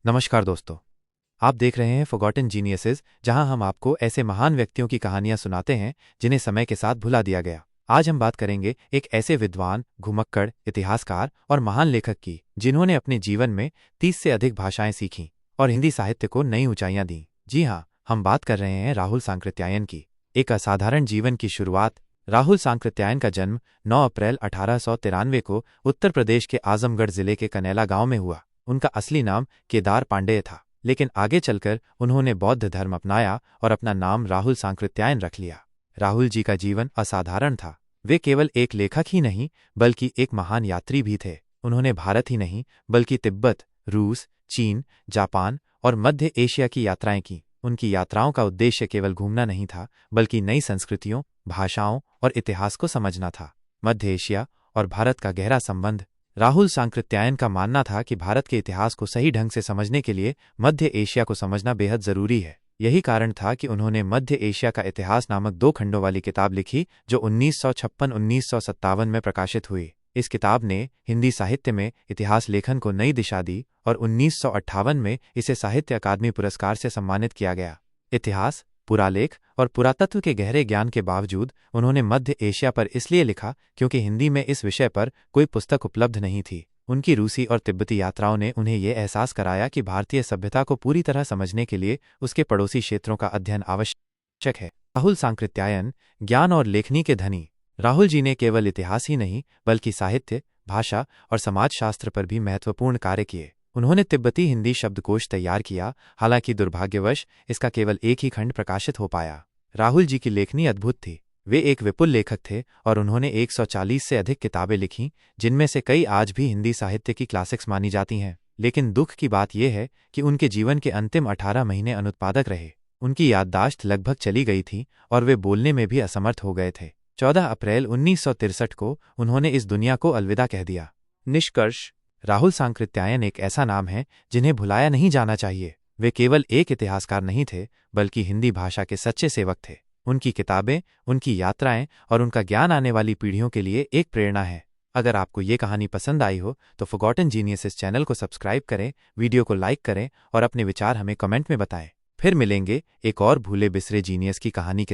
नमस्कार दोस्तों, आप देख रहे हैं फॉरगॉटन जीनियसेस, जहां हम आपको ऐसे महान व्यक्तियों की कहानियां सुनाते हैं जिन्हें समय के साथ भुला दिया गया। आज हम बात करेंगे एक ऐसे विद्वान, घुमक्कड़, इतिहासकार और महान लेखक की जिन्होंने अपने जीवन में 30 से अधिक भाषाएं सीखीं और हिंदी साहित्य को नई ऊंचाइयां दीं। जी हाँ, हम बात कर रहे हैं राहुल सांकृत्यायन की। एक असाधारण जीवन की शुरुआत। राहुल सांकृत्यायन का जन्म 9 अप्रैल 1893 को उत्तर प्रदेश के आजमगढ़ जिले के कनेला गांव में हुआ। उनका असली नाम केदार पांडेय था, लेकिन आगे चलकर उन्होंने बौद्ध धर्म अपनाया और अपना नाम राहुल सांकृत्यायन रख लिया। राहुल जी का जीवन असाधारण था। वे केवल एक लेखक ही नहीं बल्कि एक महान यात्री भी थे। उन्होंने भारत ही नहीं बल्कि तिब्बत, रूस, चीन, जापान और मध्य एशिया की यात्राएं की। उनकी यात्राओं का उद्देश्य केवल घूमना नहीं था, बल्कि नई संस्कृतियों, भाषाओं और इतिहास को समझना था। मध्य एशिया और भारत का गहरा संबंध। राहुल सांकृत्यायन का मानना था कि भारत के इतिहास को सही ढंग से समझने के लिए मध्य एशिया को समझना बेहद जरूरी है। यही कारण था कि उन्होंने मध्य एशिया का इतिहास नामक 2 खंडों वाली किताब लिखी, जो 1956-1957 में प्रकाशित हुई। इस किताब ने हिंदी साहित्य में इतिहास लेखन को नई दिशा दी और 1958 में इसे साहित्य अकादमी पुरस्कार से सम्मानित किया गया। इतिहास, पुरालेख और पुरातत्व के गहरे ज्ञान के बावजूद उन्होंने मध्य एशिया पर इसलिए लिखा क्योंकि हिंदी में इस विषय पर कोई पुस्तक उपलब्ध नहीं थी। उनकी रूसी और तिब्बती यात्राओं ने उन्हें यह एहसास कराया कि भारतीय सभ्यता को पूरी तरह समझने के लिए उसके पड़ोसी क्षेत्रों का अध्ययन आवश्यक है। राहुल सांकृत्यायन, ज्ञान और लेखनी के धनी। राहुल जी ने केवल इतिहास ही नहीं बल्कि साहित्य, भाषा और समाजशास्त्र पर भी महत्वपूर्ण कार्य किए। उन्होंने तिब्बती हिंदी शब्दकोश तैयार किया, हालांकि दुर्भाग्यवश इसका केवल एक ही खंड प्रकाशित हो पाया। राहुल जी की लेखनी अद्भुत थी। वे एक विपुल लेखक थे और उन्होंने 140 से अधिक किताबें लिखीं, जिनमें से कई आज भी हिंदी साहित्य की क्लासिक्स मानी जाती हैं। लेकिन दुख की बात यह है कि उनके जीवन के अंतिम 18 महीने अनुत्पादक रहे। उनकी याददाश्त लगभग चली गई थी और वे बोलने में भी असमर्थ हो गए थे। 14 अप्रैल 1963 को उन्होंने इस दुनिया को अलविदा कह दिया। निष्कर्ष: राहुल सांकृत्यायन एक ऐसा नाम है जिन्हें भुलाया नहीं जाना चाहिए। वे केवल एक इतिहासकार नहीं थे बल्कि हिंदी भाषा के सच्चे सेवक थे। उनकी किताबें, उनकी यात्राएं और उनका ज्ञान आने वाली पीढ़ियों के लिए एक प्रेरणा है। अगर आपको ये कहानी पसंद आई हो तो फॉरगॉटन जीनियसेस चैनल को सब्सक्राइब करें, वीडियो को लाइक करें और अपने विचार हमें कमेंट में बताएं। फिर मिलेंगे एक और भूले बिसरे जीनियस की कहानी के